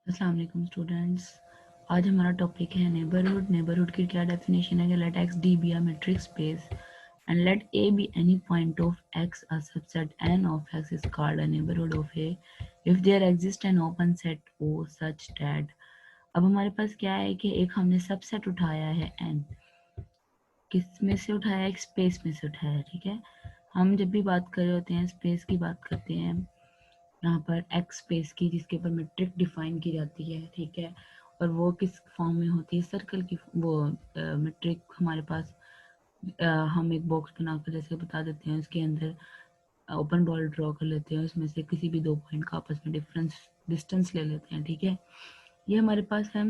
अस्सलाम वालेकुम स्टूडेंट्स। आज हमारा टॉपिक है नेबरहुड। नेबरहुड की क्या डेफिनेशन है कि let X D be a matrix space and let A be any point of X a subset N of X is called a neighbourhood of A if there exist an open set O such that. अब हमारे पास क्या है कि एक हमने subset उठाया है N. किस में से उठाया है? एक स्पेस में से उठाया है। ठीक है, हम जब भी बात कर रहे होते हैं स्पेस की बात करते हैं यहाँ पर एक्स स्पेस की, जिसके ऊपर मैट्रिक डिफाइन की जाती है। ठीक है, और वो किस फॉर्म में होती है? सर्कल की वो मैट्रिक हमारे पास हम एक बॉक्स बनाकर जैसे बता देते हैं, उसके अंदर ओपन बॉल ड्रॉ कर लेते हैं, उसमें से किसी भी दो पॉइंट का आपस में डिस्टेंस ले लेते हैं। ठीक है, ये हमारे पास है।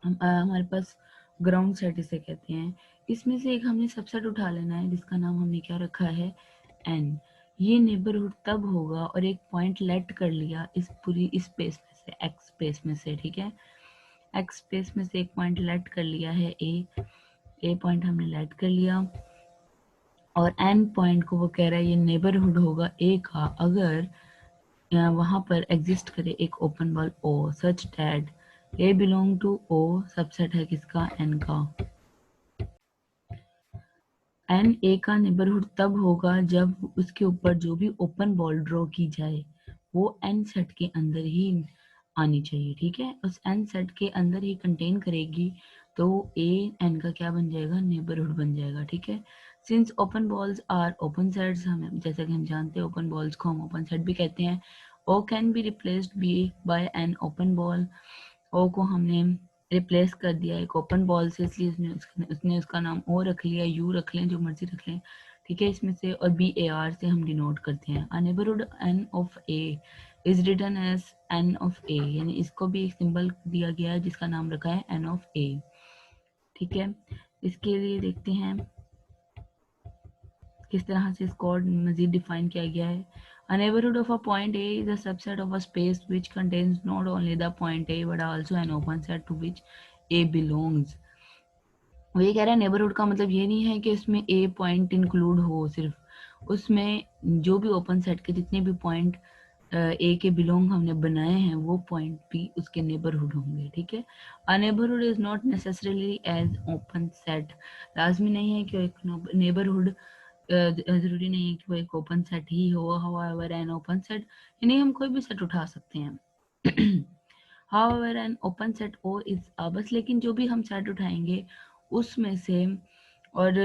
हमारे पास ग्राउंड सेट इसे कहते हैं। इसमें से एक हमने सबसेट उठा लेना है जिसका नाम हमने क्या रखा है? एन। ये नेबरहुड तब होगा और एक पॉइंट लेट कर लिया इस पूरी स्पेस में से, एक्स स्पेस में से। ठीक है, एक्स स्पेस में से एक पॉइंट लेट कर लिया है ए पॉइंट हमने लेट कर लिया, और एन पॉइंट को वो कह रहा है ये नेबरहुड होगा ए का अगर वहां पर एग्जिस्ट करे एक open ball O such that A belong to O. Subset है किसका? एन का। एन ए का नेबरहुड तब होगा जब उसके ऊपर जो भी ओपन बॉल ड्रॉ की जाए वो एन सेट के अंदर ही आनी चाहिए। ठीक है, उस एन सेट के अंदर ही कंटेन करेगी, तो ए एन का क्या बन जाएगा? नेबरहुड बन जाएगा। ठीक है, since open balls are open sets, हमें जैसा कि हम जानते हैं ओपन बॉल्स को हम ओपन सेट भी कहते हैं। O can be replaced be by an open ball. O को हमने रिप्लेस कर दिया एक ओपन बॉल से, इसलिए उसने उसका नाम ओ रख लिया, यू रख लें, जो मर्जी रख लें। ठीक है, इसमें से और बी ए आर से हम डिनोट करते हैं। A neighbourhood N of A is written as N of A, यानी इसको भी एक सिंबल दिया गया है जिसका नाम रखा है एन ऑफ ए। ठीक है, इसके लिए देखते हैं किस तरह से इसको मजीद डिफाइन किया गया है। A neighborhood of a point A is a subset of a space which contains not only the point A but also an open set to which A belongs। वो ये कह रहा है नेबरहुड का मतलब ये नहीं है कि उसमें ए पॉइंट इंक्लूड हो, सिर्फ उसमें जो भी ओपन सेट के जितने भी पॉइंट ए के बिलोंग हमने बनाए हैं वो पॉइंट भी उसके नेबरहुड होंगे। ठीक है, a neighbourhood is not necessarily as open set. लाजमी नहीं है कि एक नेबरहुड जरूरी नहीं है कि वो एक ओपन सेट ही हो। हाउएवर एन ओपन सेट, यानी हम कोई भी सेट उठा सकते हैं। However an open set O is, बस लेकिन जो भी हम सेट उठाएंगे उसमें से, और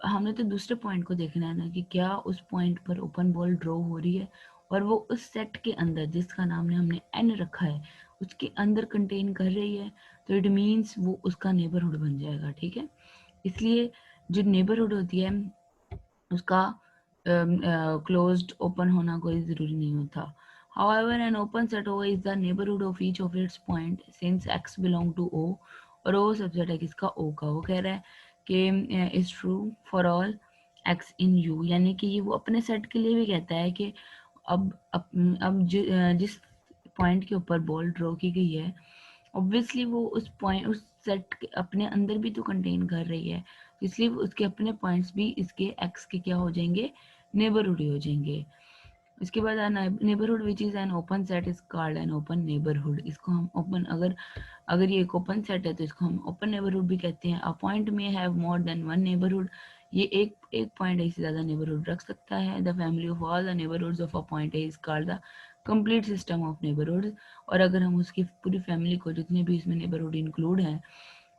हमने तो दूसरे पॉइंट को देखना है ना कि क्या उस पॉइंट पर ओपन बॉल ड्रॉ हो रही है और वो उस सेट के अंदर जिसका नाम ने हमने एन रखा है उसके अंदर कंटेन कर रही है, तो इट मीन्स वो उसका नेबरहुड बन जाएगा। ठीक है, इसलिए जो नेबरहुड होती है उसका क्लोज्ड ओपन होना कोई ज़रूरी नहीं होता। However, an open set O is the neighborhood of each of its point since x belong to O, और O सबसेट है किसका? O का। वो कह रहा है कि is true for all x in U, यानी कि ये वो अपने सेट के लिए भी कहता है कि अब जिस पॉइंट के ऊपर बॉल ड्रॉ की गई है ऑब्वियसली वो उस सेट के अपने अंदर भी तो कंटेन कर रही है, तो इसलिए उसके अपने पॉइंट्स भी इसके एक्स के क्या हो जाएंगे? नेबरहुड ही हो जाएंगे। इसके बाद neighbourhood which is an open set is called an open neighbourhood. इसको हम ओपन, अगर अगर ये एक ओपन सेट है तो इसको हम ओपन नेबरहुड भी कहते हैं। अ पॉइंट में have more than one neighbourhood, ये एक एक पॉइंट ए से ज्यादा नेबरहुड रख सकता है। The family of all the neighbourhoods of a point A is called the complete system of neighbourhoods. और अगर हम उसकी पूरी फैमिली को, जितने भी इसमें नेबरहुड इंक्लूड है,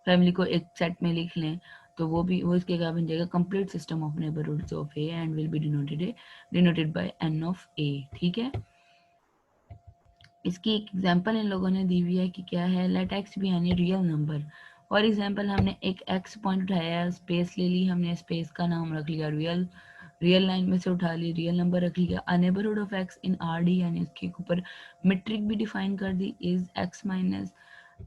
फैमिली को एक सेट में लिख लें तो वो इसके क्या बन जाएगा? Complete system of neighbourhoods of A and will be denoted by N of A. ठीक है, इसकी एक एग्जांपल इन लोगों ने दी हुई है कि क्या है? Let x be any real number. For example हमने एक एक्स पॉइंट उठाया, स्पेस ले ली, हमने स्पेस का नाम रख लिया रियल, रियल लाइन में से उठा ली, रियल नंबर रख लिया। A neighbourhood of x in R d, यानी इसके ऊपर मेट्रिक भी डिफाइन कर दी, is x minus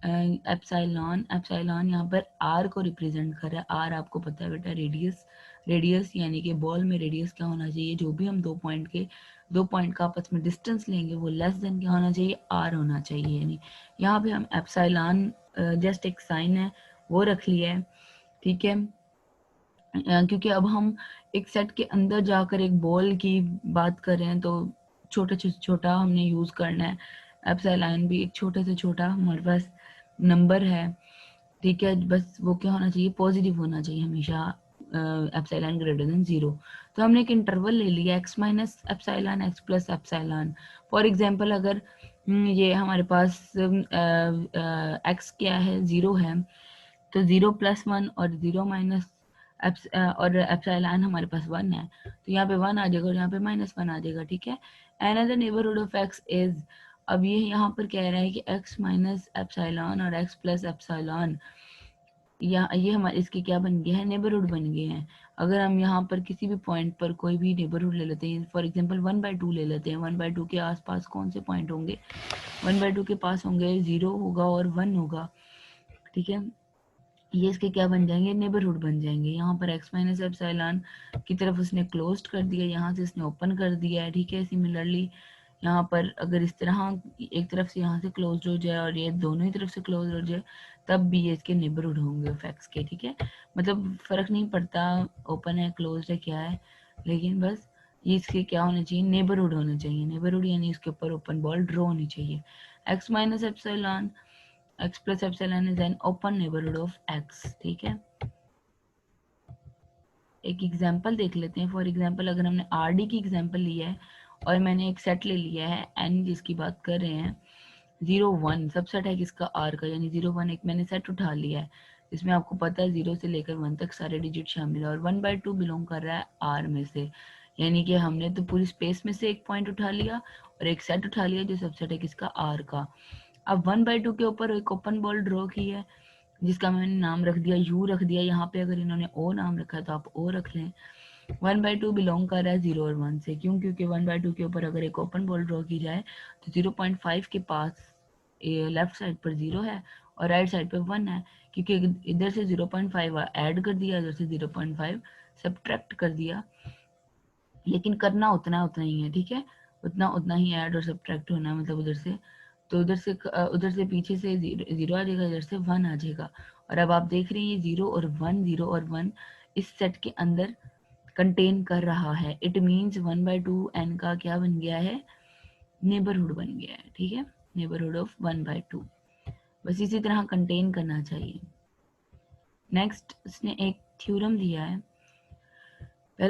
epsilon. Epsilon यहाँ पर आर को रिप्रेजेंट कर रहा है। आर आपको पता है बेटा रेडियस, रेडियस यानी कि बॉल में रेडियस क्या होना चाहिए? जो भी हम दो पॉइंट का आपस में डिस्टेंस लेंगे वो लेस देन क्या होना चाहिए? आर होना चाहिए। यानी यहाँ पे हम एप्सिलॉन जस्ट एक साइन है वो रख लिया है। ठीक है, क्योंकि अब हम एक सेट के अंदर जाकर एक बॉल की बात कर रहे हैं तो छोटा छोटा हमने यूज करना है एप्सिलॉन भी एक छोटा से छोटा हमारे पास नंबर है, ठीक है, बस वो क्या होना चाहिए, पॉजिटिव होना चाहिए हमेशा, एप्सिलॉन ग्रेटर देन 0। तो हमने एक इंटरवल ले लिया x minus epsilon x plus epsilon. For example अगर ये हमारे पास x क्या है, 0 है, तो 0+1 और 0 और एप्सिलॉन हमारे पास 1 है, तो यहाँ पे 1 आ जाएगा और यहाँ पे -1 आ जाएगा, ठीक है। Another neighbourhood of x is, अब ये यहाँ पर कह रहा है कि x माइनस एप्सिलॉन और x प्लस एप्सिलॉन, या ये हमारे इसके क्या बन गए हैं, नेबरहुड बन गए हैं। अगर हम यहाँ पर किसी भी पॉइंट पर कोई भी नेबरहुड ले लेते हैं, फॉर एग्जांपल 1/2 ले लेते हैं, 1/2 के आसपास कौन से पॉइंट होंगे, 1/2 के पास होंगे 0 होगा और 1 होगा, ठीक है। ये इसके क्या बन जाएंगे, नेबरहुड बन जाएंगे। यहाँ पर x माइनस एप्सिलॉन की तरफ उसने क्लोज कर दिया, यहाँ से इसने ओपन कर दिया है, ठीक है। सिमिलरली यहाँ पर अगर इस तरह एक तरफ से यहाँ से क्लोज हो जाए और ये दोनों ही तरफ से क्लोज हो जाए, तब भी ये इसके नेबरहुड होंगे ऑफ x के, ठीक है। मतलब फर्क नहीं पड़ता ओपन है क्लोज है क्या है, लेकिन बस ये इसके क्या होना चाहिए, नेबरहुड होना चाहिए। नेबरहुड यानी इसके ऊपर ओपन बॉल ड्रॉ होनी चाहिए। x minus epsilon x plus epsilon is an open neighbourhood of x, ठीक है। एक एग्जांपल देख लेते हैं। फॉर एग्जांपल अगर हमने आरडी की एग्जांपल लिया है और मैंने एक सेट ले लिया है एन जिसकी बात कर रहे हैं, 0 1 सबसेट है किसका, आर का, यानी 0 1 एक मैंने सेट उठा लिया है जिसमें आपको पता है 0 से लेकर 1 तक सारे डिजिट शामिल है और 1/2 बिलोंग कर रहा है आर में से, यानी कि हमने तो पूरी स्पेस में से एक पॉइंट उठा लिया और एक सेट उठा लिया जो सबसेट है किसका, आर का। अब 1/2 के ऊपर एक ओपन बॉल ड्रॉ की है जिसका मैंने नाम रख दिया यू रख दिया, यहाँ पे अगर इन्होंने ओ नाम रखा है तो आप ओ रख लें। 1/2 बिलोंग कर रहा है 0 और 1 से, क्यों, क्योंकि 1/2 के ऊपर अगर एक ओपन बॉल ड्रॉ की जाए तो 0.5 के पास लेफ्ट साइड पर 0 है और राइट साइड पे 1 है, क्योंकि इधर से 0.5 ऐड कर दिया, इधर से 0.5 सब्ट्रैक्ट कर दिया, लेकिन करना उतना उतना ही है, ठीक है। उतना उतना ही ऐड और सब्ट्रैक्ट होना है, मतलब उधर से, तो उधर से पीछे से 0 आ जाएगा, इधर से 1 आ जाएगा। और अब आप देख रहे हैं ये 0 और 1, 0 और 1 इस सेट के अंदर कंटेन कर रहा है। इट मीन्स 1/2 एन का क्या बन गया है, नेबरहुड बन गया है, ठीक है। नेबरहुड ऑफ 1/2 बस इसी तरह कंटेन करना चाहिए। नेक्स्ट उसने एक थ्योरम दिया है,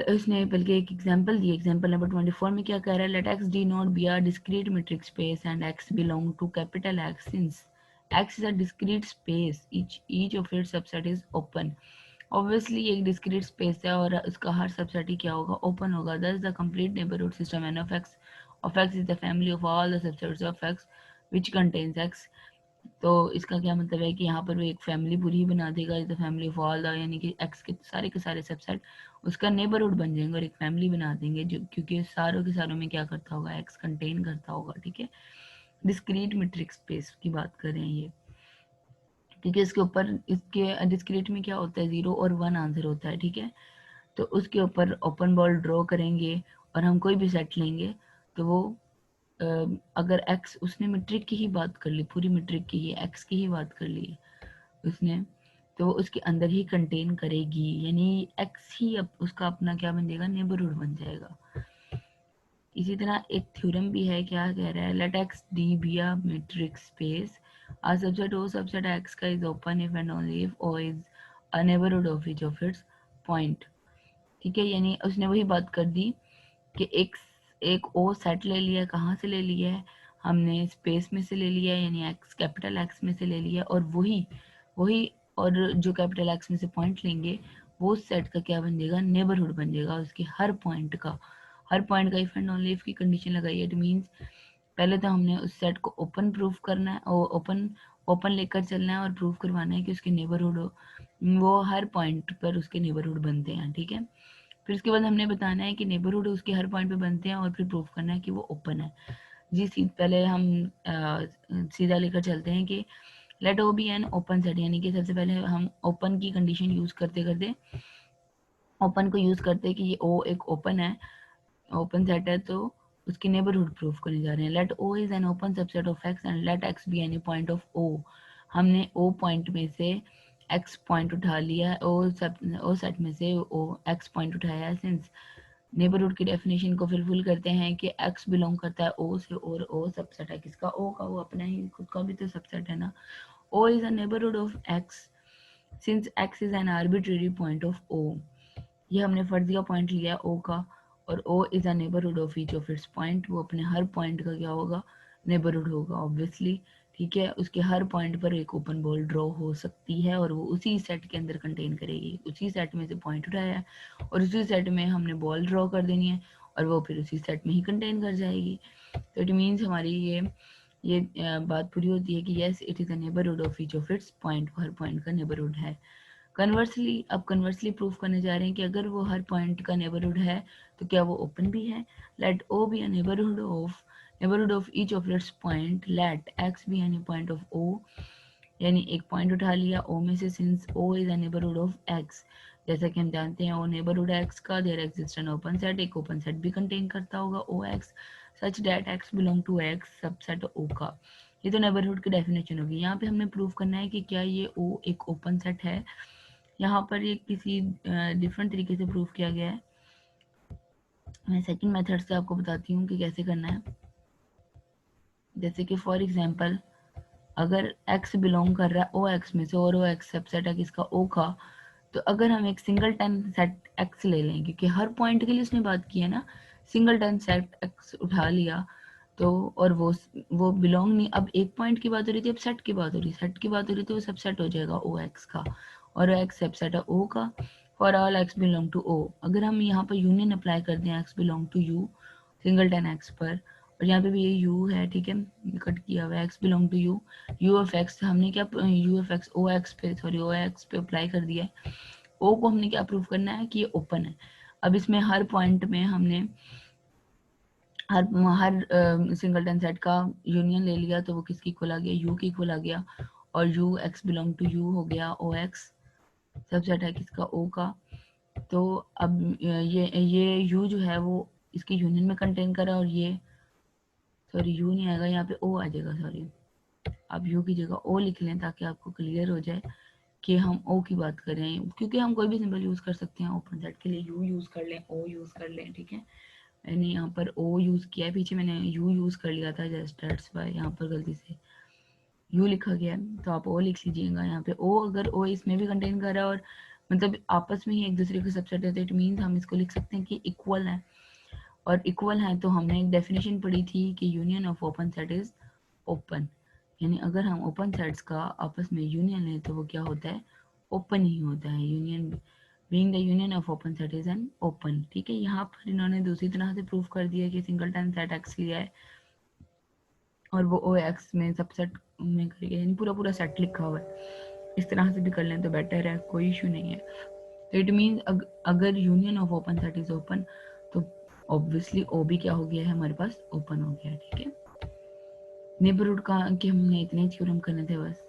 उसने बल्कि एक एग्जांपल दी। एग्जांपल नंबर 24 में क्या कह रहा है, let x d not be a discrete metric space and x belong to capital X since x is a discrete space, each of its subset is open। Obviously एक discrete space है और उसका हर subset ही क्या होगा, open होगा। Thus the complete neighbourhood system N of X is the family of all the subsets of X which contains X. तो इसका क्या मतलब है कि यहाँ पर वो एक फैमिली पूरी ही बना देगा, the family of all the, यानी कि एक्स के सारे सबसेट उसका नेबरहुड बन जाएंगे और एक फैमिली बना देंगे, जो क्योंकि सारों के सारों में क्या करता होगा, एक्स कंटेन करता होगा, ठीक है। डिस्क्रीट मीट्रिक स्पेस की बात कर रहे हैं ये, क्योंकि इसके ऊपर इसके डिस्क्रीट में क्या होता है, 0 और 1 आंसर होता है, ठीक है। तो उसके ऊपर ओपन बॉल ड्रॉ करेंगे और हम कोई भी सेट लेंगे तो वो अगर एक्स, उसने मीट्रिक की ही बात कर ली, पूरी मीट्रिक की ही एक्स की ही बात कर ली उसने, तो वो उसके अंदर ही कंटेन करेगी, यानी एक्स ही उसका अपना क्या बन जाएगा, नेबरहुड बन जाएगा। इसी तरह एक थ्योरम भी है, क्या कह रहा है, let X D be a metric space, a subset O subset X का is open if and only if O is a neighborhood of each of its point, ठीक है। यानी उसने वही बात कर दी कि एक ओ सेट ले लिया, कहाँ से ले लिया है, हमने स्पेस में से ले लिया है, यानी एक्स कैपिटल एक्स में से ले लिया, और वही वही और जो कैपिटल एक्स में से पॉइंट लेंगे वो सेट का क्या बन जाएगा, नेबरहुड बन जाएगा उसके हर पॉइंट का इफ एंड ओनली इफ की कंडीशन लगाई है। इट मीन्स पहले तो हमने उस सेट को ओपन प्रूफ करना है और ओपन लेकर चलना है और प्रूफ करवाना है कि उसके नेबरहुड वो हर पॉइंट पर उसके नेबरहुड बनते हैं, ठीक है। फिर उसके बाद हमने बताना है कि नेबरहुड उसके हर पॉइंट पे बनते हैं और फिर प्रूफ करना है कि वो ओपन है। जी पहले हम सीधा लेकर चलते हैं कि let O be an open set, यानी कि सबसे पहले हम ओपन की कंडीशन यूज करते करते ओपन को यूज करते हैं कि ये ओ एक ओपन है, ओपन सेट है, तो उसकी नेबरहुड प्रूफ करने जा रहे हैं। Let O is an open subset of X and let x be any point of O. हमने ओ पॉइंट में से एक्स पॉइंट उठा लिया है, ओ सेट में से ओ एक्स पॉइंट उठाया है, सिंस नेबरहुड की डेफिनेशन को फुलफिल करते हैं कि x बिलोंग करता है O से और O सबसेट है किसका, O का, वो अपना ही खुद का भी तो सबसेट है ना। O is a neighborhood of x since x is an arbitrary point of O। ये हमने फर्जिया पॉइंट लिया है O का, और O is a neighborhood of each of its point, वो अपने हर पॉइंट का क्या होगा, नेबरहुड होगा ऑब्वियसली। ठीक है, उसके हर पॉइंट पर एक ओपन बॉल ड्रॉ हो सकती है और वो उसी सेट के अंदर कंटेन करेगी। उसी सेट में से पॉइंट उठाया है और उसी सेट में हमने बॉल ड्रॉ कर देनी है और वो फिर उसी सेट में ही कंटेन कर जाएगी। तो इट मीन्स हमारी ये बात पूरी होती है कि yes it is a neighbourhood of each of its point, her point का नेबरहुड है। कन्वर्सली, अब कन्वर्सली प्रूफ करने जा रहे हैं कि अगर वो हर पॉइंट का नेबरहुड है तो क्या वो ओपन भी है। Let O be a neighbourhood of each of its point, let x be any point of O, यानी एक पॉइंट उठा लिया ओ में से, since O is a neighbourhood of x, जैसा कि हम जानते हैं ओ नेबरहुड एक्स का, there exist an open set, एक ओपन सेट भी कंटेन करता होगा O x, such that x belong to x subset O का। ये तो नेबरहुड की डेफिनेशन होगी। यहाँ पे हमने प्रूव करना है कि क्या ये ओ एक ओपन सेट है। यहाँ पर ये किसी डिफरेंट तरीके से प्रूव किया गया है। मैं सेकंड मेथड से आपको बताती हूँ कि कैसे करना है। जैसे कि फॉर एग्जांपल अगर x बिलोंग कर रहा है ओ एक्स में से और ओ एक्स सबसेट है किसका, ओ का, तो अगर हम एक सिंगल सेट x ले लें, क्योंकि हर पॉइंट के लिए उसने बात की है ना, सिंगल सेट x उठा लिया तो, और वो बिलोंग नहीं, अब एक पॉइंट की बात हो रही थी, अब सेट की बात हो रही, सेट की बात हो रही थी, वो सबसेट हो जाएगा ओ एक्स का, और एक्स सबसेट है ओ का। For all X belong to O, अगर हम यहाँ पर यूनियन अप्लाई कर दें X belong to U single X पर, और यहाँ पे भी ये u है, ठीक है, कट किया हुआ है, x belong to u, u of x हमने क्या, u of x O X पे, सॉरी ओ एक्स पे अप्लाई कर दिया है। o को हमने क्या प्रूव करना है कि ये ओपन है। अब इसमें हर पॉइंट में हमने हर हर सिंगलटन सेट का यूनियन ले लिया, तो वो किसकी इक्वल आ गया, u की इक्वल आ गया, और u x belong to u हो गया o x सबसेट है किसका, o का। तो अब ये u जो है वो इसकी यूनियन में कंटेन करा, और ये सॉरी यू नहीं आएगा, यहाँ पे ओ आ जाएगा, सॉरी आप यू की जगह ओ लिख लें ताकि आपको क्लियर हो जाए कि हम ओ की बात कर रहे हैं, क्योंकि हम कोई भी सिंबल यूज कर सकते हैं ओपन सेट के लिए, यू यूज कर लें, ओ यूज कर लें, ठीक है। मैंने यहाँ पर ओ यूज किया है, पीछे मैंने यू यूज कर लिया था, जस्ट दैट्स व्हाई यहाँ पर गलती से यू लिखा गया है, तो आप ओ लिख लीजिएगा यहाँ पे। ओ अगर ओ इसमें भी कंटेन कर रहा है और मतलब आपस में ही एक दूसरे के सबसेट है, तो इट मीन्स हम इसको लिख सकते हैं कि इक्वल है, और इक्वल है तो हमने एक डेफिनेशन पढ़ी थी कि union of open set is open, यानी अगर हम ओपन सेट्स का आपस में यूनियन लें तो वो क्या होता है, ओपन ही होता है। Union being the union of open set is an open, ठीक है। यहाँ पर इन्होंने दूसरी तरह से प्रूफ कर दिया कि सिंगल सेट एक्स लिया है और वो ओ एक्स में सबसेट में करके, यानी पूरा पूरा सेट लिखा हुआ है, इस तरह से भी कर लें तो बेटर है, कोई इशू नहीं है। तो इट मीन अगर union of open set is open तो ऑब्वियसली ओ भी क्या हो गया है हमारे पास, ओपन हो गया है, ठीक है। नेबरहुड का कि हमने इतने थ्योरम करने थे बस।